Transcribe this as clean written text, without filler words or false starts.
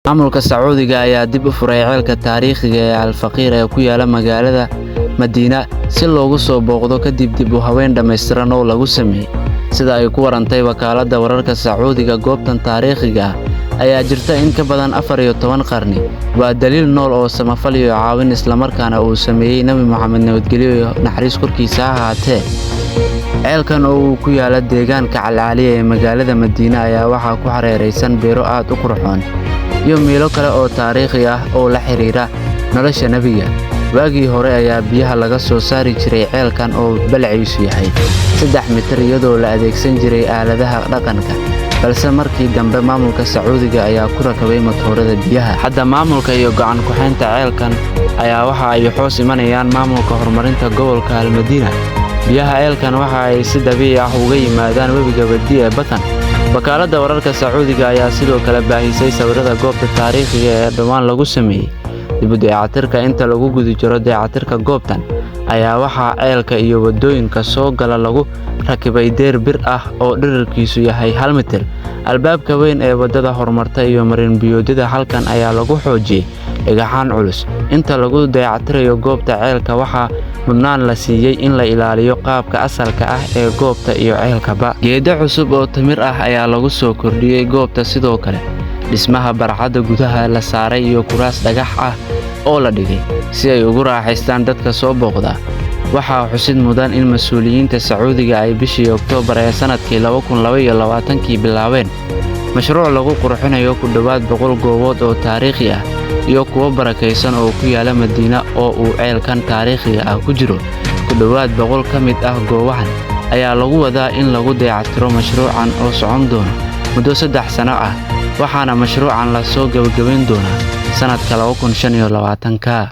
maamulka Sacuudiga ayaa dib u furay ceelka taariikhiga ee Al-Faqiir ee ku yaala magaalada Madiina si loogu soo booqdo kadib dib u habeyn dhameystiran oo lagu sameeyay sida ay ku warantay wakaaladda wararka Sacuudiga. Goobtan taariikhiga ayaa jirta in ka badan 14 qarni, waa daliil nool oo samafal iyo caawin isla markaana uu sameeyay Nabi Muhammad nabadgelyo iyo naxariis korkiisa ha ahaatee. ceelkan oo ku yaala deegaanka Calcaliya ee magaalada Madiina ayaa waxaa ku hareeraysan beero aad u qurxoon iyo meelo kale oo taariikhi ah oo la xiriira nolosha nabiga. waagii hore ayaa biyaha laga soo saari jiray ceelkan oo balciisu yahay 3 mitir iyadoo la adeegsan jiray aaladaha dhaqanka, balse markii dambe maamulka Sacuudiga ayaa ku rakabay matoorada biyaha. hadda maamulka iyo gacan ku xeynta ceelkan ayaa waxa ay xoos imanayaan maamulka horumarinta gobolka Al-Madiina. biyaha ceelkan waxa ay si dabiici ah uga yimaadaan webiga Badi ee Batan. wakaaladda wararka Sacuudiga ayaa sidoo kale baahisay sawirada goobta taariikhiga ee dhawaan lagu sameeyay dib u dayactirka. inta lagu guda jiro dayactirka goobtan ayaa waxaa ceelka iyo wadooyinka soo gala lagu rakibay deer bir ah oo dhererkiisu yahay 1 mitir. albaabka weyn ee wadada horumarta iyo marin biyoodyada halkan ayaa lagu xoojiyay dhagaxaan culus. inta lagu dayactirayo goobta ceelka waxaa mudnaan la siiyay in la ilaaliyo qaabka asalka ah ee goobta iyo ceelkaba. geedo cusub oo tamir ah ayaa lagu soo kordhiyay goobta, sidoo kale dhismaha barxadda gudaha la saaray iyo kuraas dhagax ah oo la dhigay si ay ugu raaxaystaan dadka soo booqda. waxaa xusid mudan in mas'uuliyiinta Sacuudiga ay bishii Oktoobar ee sanadkii 2022 bilaabeen mashruuc lagu qurxinayo ku dhawaad 100 goobood oo taariikhi ah iyo kuwa barakaysan oo ku yaala Madiina oo uu ceelkan taariikhiga ah ku jiro. ku dhawaad 100 ka mid ah goobahan ayaa lagu wadaa in lagu dayactiro mashruucan oo socon doona muddo 3 sano ah, waxaana mashruucan la soo gabagabayn doonaa sanadka 2025.